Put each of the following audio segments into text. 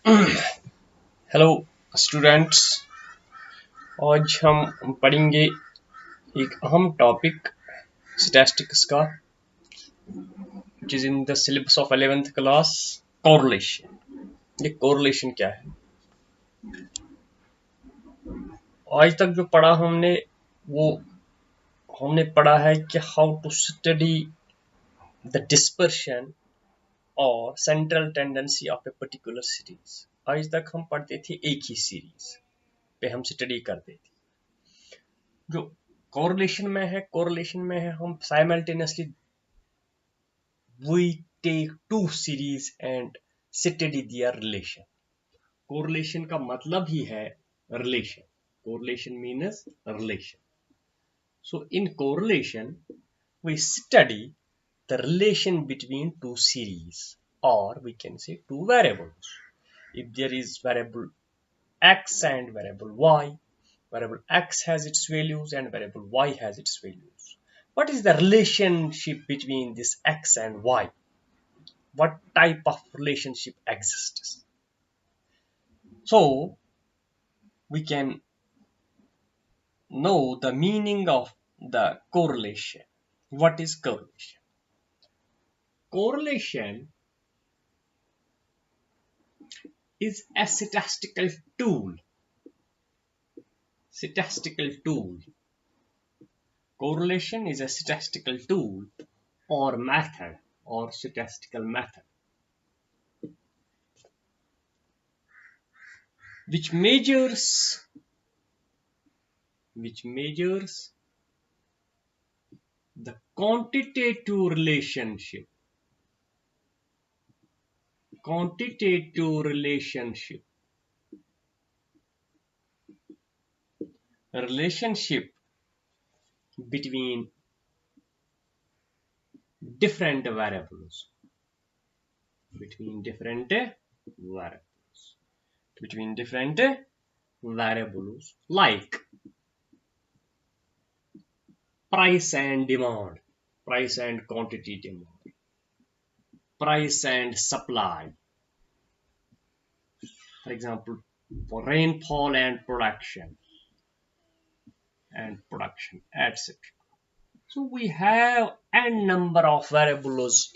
Hello students. आज हम पढ़ेंगे एक अहम टॉपिक स्टैटिस्टिक्स का, which is in the syllabus of 11th class, correlation. ये कोरिलेशन क्या है? आज तक जो पढ़ा हमने वो हमने पढ़ा है कि how to study the dispersion और central tendency of a particular series. आज तक हम पढ़ते थे एक ही सीरीज पे हम स्टडी करते थे। जो कोरिलेशन में है हम simultaneously we take two series and study their relation. Correlation का मतलब ही है relation. Correlation means relation. So in correlation, we study the relation between two series, or we can say two variables. If there is variable x and variable y, variable x has its values and variable y has its values. What is the relationship between this x and y? What type of relationship exists? So we can know the meaning of the correlation. What is correlation? Correlation is a statistical tool. Statistical tool. Correlation is a statistical tool or method or statistical method which measures the quantitative relationship between different variables between different variables like price and demand, price and quantity demand, price and supply, for example, for rainfall and production, etc. So we have n number of variables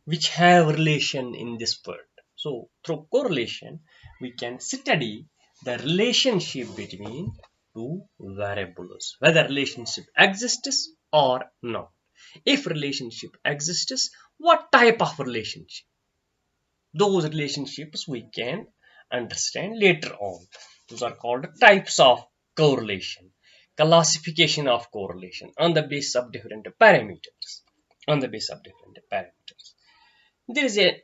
which have relation in this world. So through correlation, we can study the relationship between two variables, whether relationship exists or not. If relationship exists, what type of relationship? Those relationships we can understand later on. Those are called types of correlation, classification of correlation on the basis of different parameters. There is a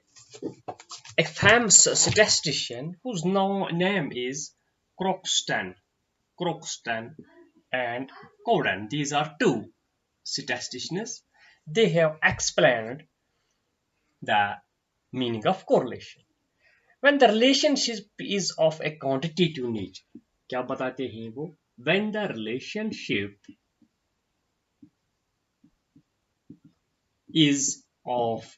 famous statistician whose name is Croxton. Croxton and Coden. These are two statisticians. They have explained the meaning of correlation. When the relationship is of a quantitative nature, क्या बताते हैं वो? When the relationship is of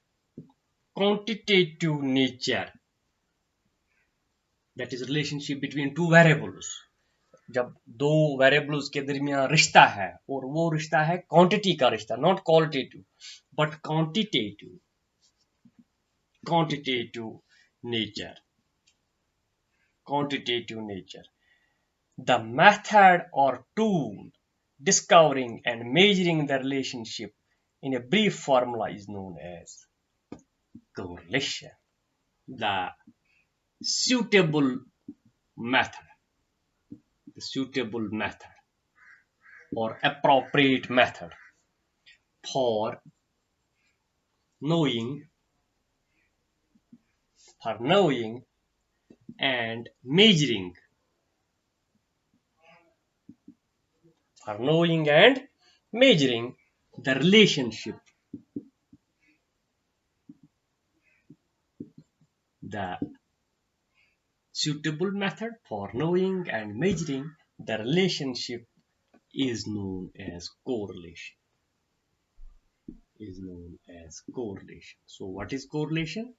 quantitative nature, that is relationship between two variables, जब दो variables के दरमियान रिश्ता है और वो रिश्ता है क्वांटिटी का रिश्ता, not qualitative but quantitative nature. The method or tool discovering and measuring the relationship in a brief formula is known as correlation. The suitable method or appropriate method for knowing and measuring the relationship, the suitable method for knowing and measuring the relationship is known as correlation. So what is correlation?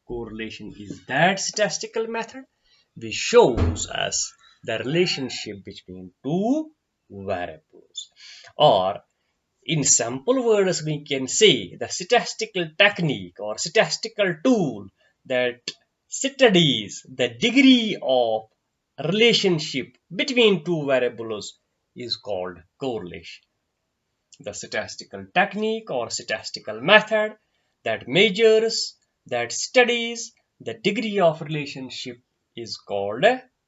Correlation is that statistical method which shows us the relationship between two variables. Or in simple words, we can say the statistical technique or statistical tool that studies the degree of relationship between two variables is called correlation. The statistical technique or statistical method that measures, that studies the degree of relationship is called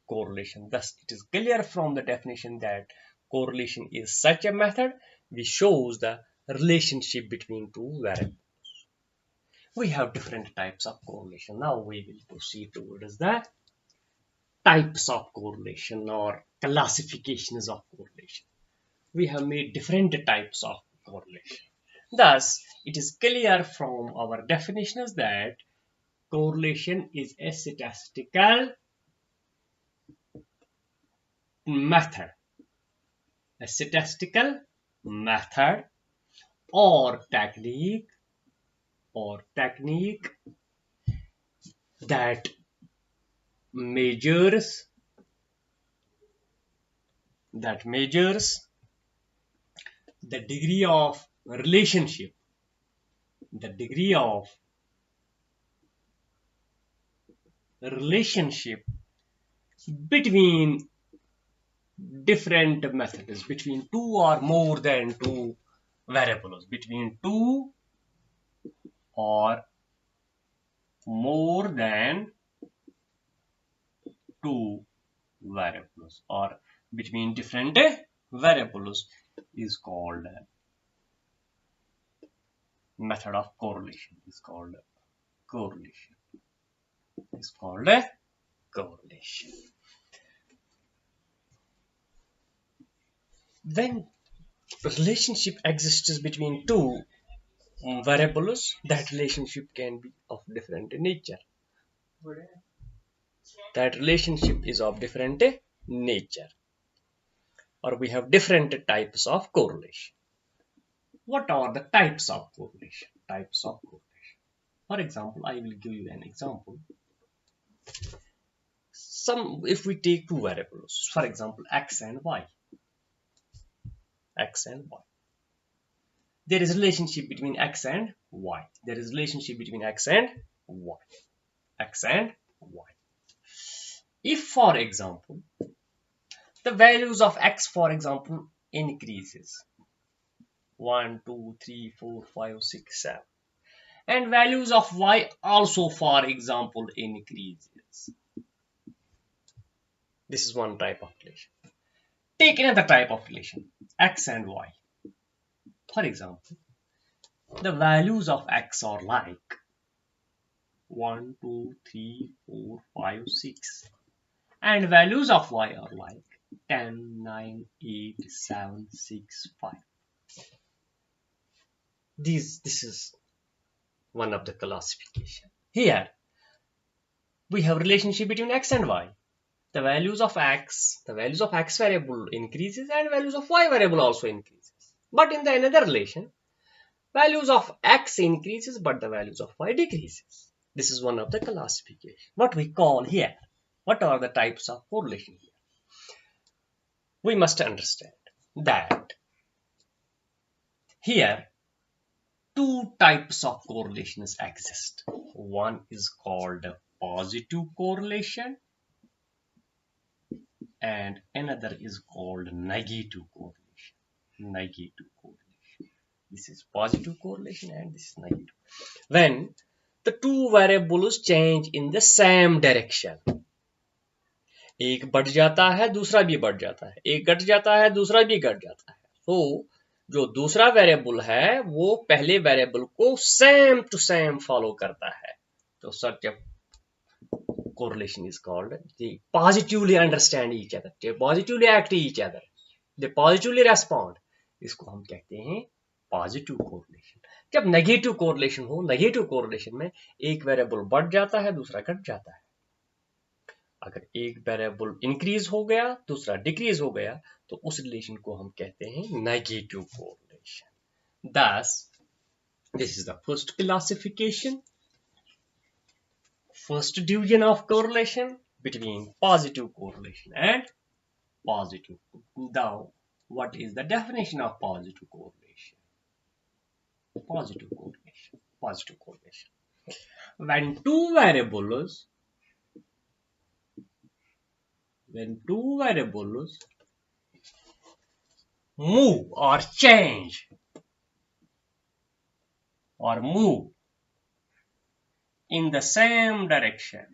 correlation. Thus, it is clear from the definition that correlation is such a method which shows the relationship between two variables. We have different types of correlation. Now we will proceed towards the types of correlation or classifications of correlation. We have made different types of correlation. Thus, it is clear from our definitions that correlation is a statistical method. A statistical method or technique that measures the degree of relationship between different methods, between two or more than two variables, between two or more than two variables, or between different variables is called method of correlation, is called correlation. When relationship exists between two variables, that relationship can be of different nature. That relationship is of different nature, or we have different types of correlation. What are the types of correlation? For example, I will give you an example. If we take two variables, for example, x and y, there is a relationship between x and y. If, for example, the values of x, for example, increases 1, 2, 3, 4, 5, 6, 7, and values of y also, for example, increases. This is one type of relation. Take another type of relation, x and y. For example, the values of x are like 1, 2, 3, 4, 5, 6, and values of y are like 10, 9, 8, 7, 6, 5. This is one of the classification. Here we have relationship between x and y. The values of x variable increases and values of y variable also increases. But in the another relation, values of x increases but the values of y decreases. This is one of the classification. What we call here, what are the types of correlation here? We must understand that here two types of correlations exist. One is called positive correlation and another is called negative correlation. This is positive correlation and this is negative. When the two variables change in the same direction, एक बढ़ जाता है दूसरा भी बढ़ जाता है, एक घट जाता है दूसरा भी घट जाता है, तो जो दूसरा वेरिएबल है वो पहले वेरिएबल को सेम टू सेम फॉलो करता है, तो such a correlation is called they positively understand each other, they positively act each other, they positively respond. इसको हम कहते हैं पॉजिटिव कोरिलेशन. जब नेगेटिव कोरिलेशन हो, नेगेटिव कोरिलेशन में एक वेरिएबल बढ़ जाता है दूसरा घट जाता है. अगर एक वेरिएबल इंक्रीज हो गया दूसरा डिक्रीज हो गया तो उस रिलेशन को हम कहते हैं negative correlation. Thus, this is the first classification. first division of correlation between positive correlation and positive. Now, what is the definition of positive correlation? Positive correlation. Positive correlation. When two variables move or change or move in the same direction,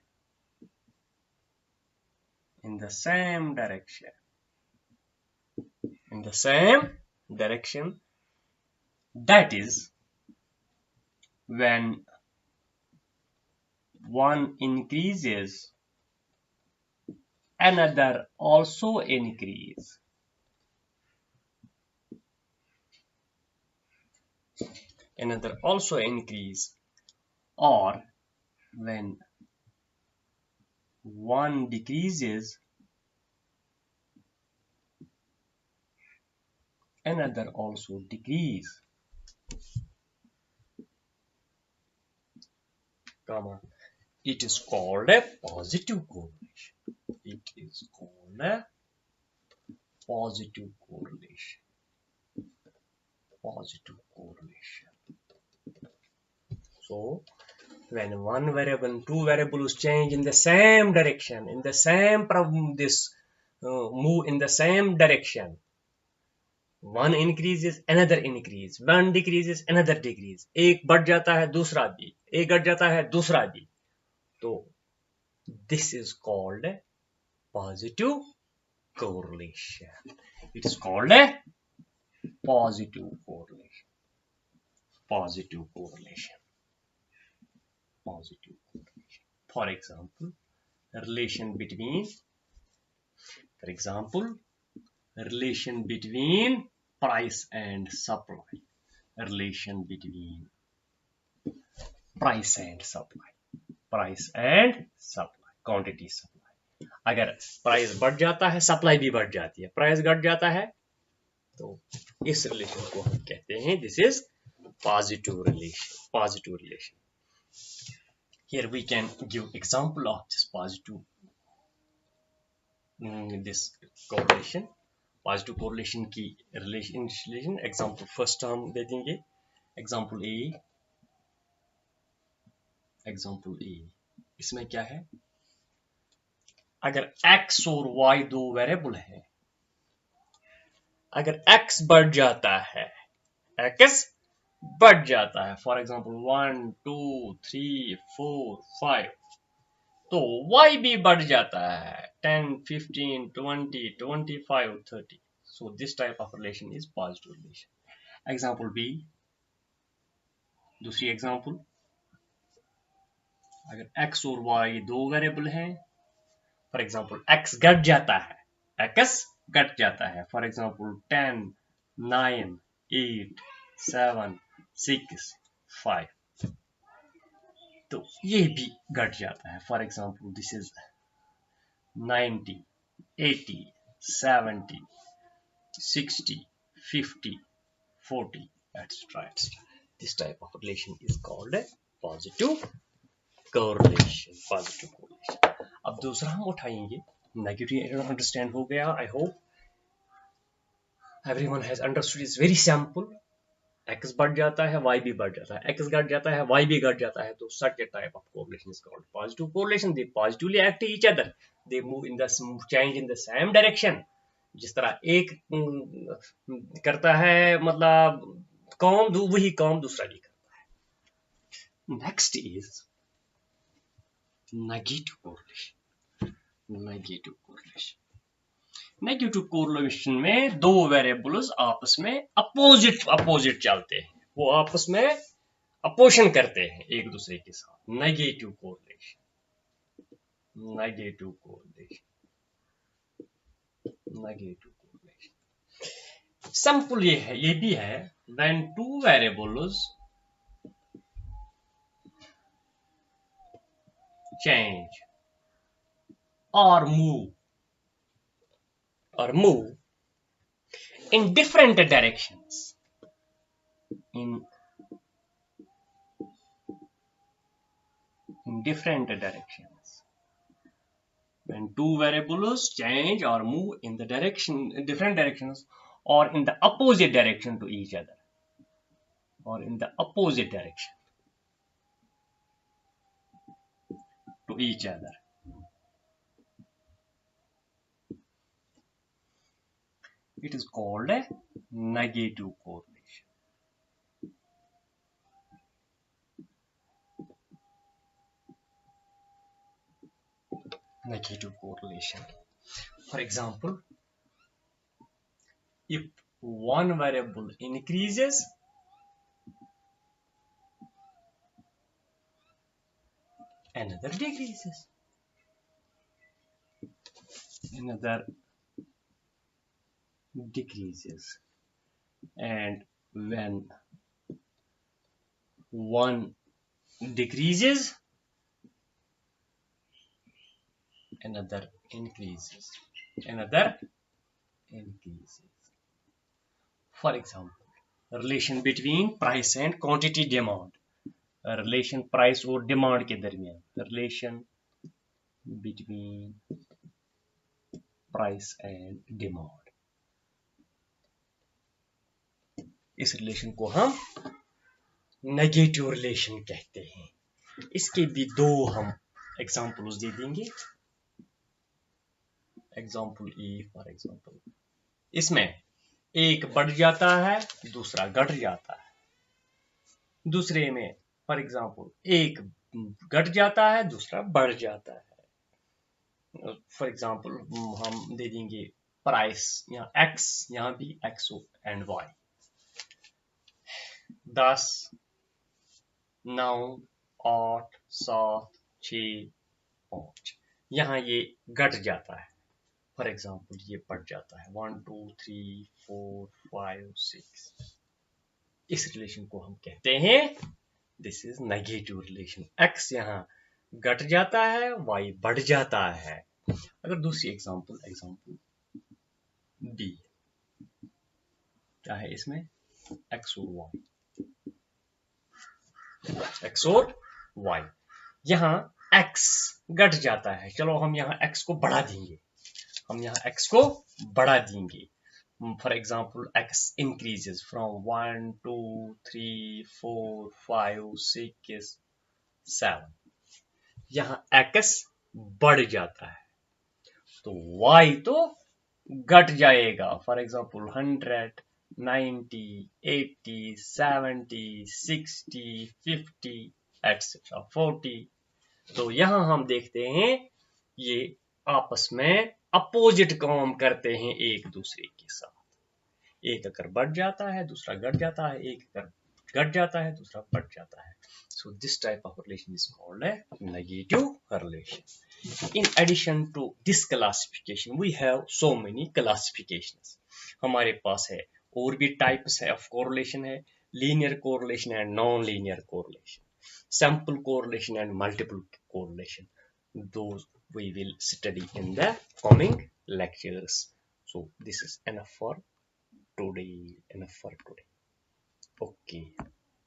that is when one increases, another also increase. Or when one decreases, another also decrease. It is called a positive correlation. So when two variables change in the same direction, move in the same direction, one increases, another increase, one decreases, another decrease, एक बढ़ जाता है दूसरा भी, एक घट जाता है दूसरा भी, तो this is called a positive correlation. It is called a positive correlation. For example, relation between price and supply. Quantity supply. अगर प्राइस बढ़ जाता है, सप्लाई भी बढ़ जाती है, प्राइस घट जाता है, तो इस रिलेशन को हम कहते हैं, this is positive relation. Here we can give example of this correlation. Positive correlation की relation example first हम दे देंगे. Example A. इसमें क्या है? अगर x और y दो वेरिएबल है, अगर x बढ़ जाता है, फॉर एग्जाम्पल 1 2 3 4 5, तो y भी बढ़ जाता है 10 15 20 25 30. So this type of relation is positive relation. Example B. दूसरी एग्जाम्पल, अगर x और y दो वेरिएबल हैं, फॉर एग्जाम्पल x घट जाता है, फॉर एग्जाम्पल 10 9 8 7 6 5, तो ये भी घट जाता है, for example this is 90 80 70 60 50 40 etc. This type of relation is called a positive correlation. अब दूसरा हम उठाएंगे नेगेटिव. अंडरस्टैंड हो गया? I hope everyone has understood. It's very simple. x बढ़ जाता है, y भी बढ़ जाता है, x घट जाता है, y भी घट जाता है, तो such a type of correlation is called positive correlation. They positively act each other. They change in the same direction. जिस तरह एक करता है, मतलब काम, वही काम दूसरा भी करता है. Next is negative correlation. Negative correlation में दो वेरिएबल्स आपस में अपोजिट चलते हैं, वो आपस में अपोजिशन करते हैं एक दूसरे के साथ. Negative correlation. सिंपल ये भी है, when two variables change or move in different directions, in different directions. When two variables change or move in the different directions, or in the opposite direction to each other, or in the opposite direction to each other. It is called a negative correlation. Negative correlation. For example, if one variable increases, another decreases. Another decreases. And when one decreases, another increases. Another increases. For example, relation between price and quantity demand. Relation price और demand के दरमियान. Relation between price and demand. इस relation को हम negative relation कहते हैं. इसके भी दो हम एग्जांपल्स दे देंगे. एग्जांपल ए फॉर एग्जांपल, इसमें एक बढ़ जाता है, दूसरा घट जाता है. दूसरे में फॉर एग्जांपल एक घट जाता है, दूसरा बढ़ जाता है. फॉर एग्जांपल हम दे देंगे प्राइस, यहाँ एक्स, यहाँ भी एक्स एंड वाई. 10, 9, 8, 7, 6, 5. यहाँ ये घट जाता है. फॉर एग्जाम्पल ये बढ़ जाता है 1, 2, 3, 4, 5, 6. इस रिलेशन को हम कहते हैं, this is negative relation. X यहाँ घट जाता है, वाई बढ़ जाता है. अगर दूसरी एग्जाम्पल बी, क्या है इसमें, एक्स और वाई. एक्स और वाई, यहाँ एक्स घट जाता है, चलो हम यहाँ एक्स को बढ़ा देंगे. For example, x increases from 1, 2, 3, 4, 5, 6, 7. यहाँ x बढ़ जाता है, तो y तो घट जाएगा. For example 100, 90, 80, 70, 60, 50, etc. 40. तो यहाँ हम देखते हैं ये आपस में अपोजिट काम करते हैं एक दूसरे के साथ. एक अगर बढ़ जाता है, दूसरा घट जाता है. एक अगर घट जाता है, दूसरा बढ़ जाता है. So this type of relation is called a negative relation. In addition to this classification, we have so many classifications. हमारे पास है और भी types of correlation है, linear correlation and non-linear correlation, sample correlation and multiple correlation. Those we will study in the coming lectures. So this is enough for today. Okay.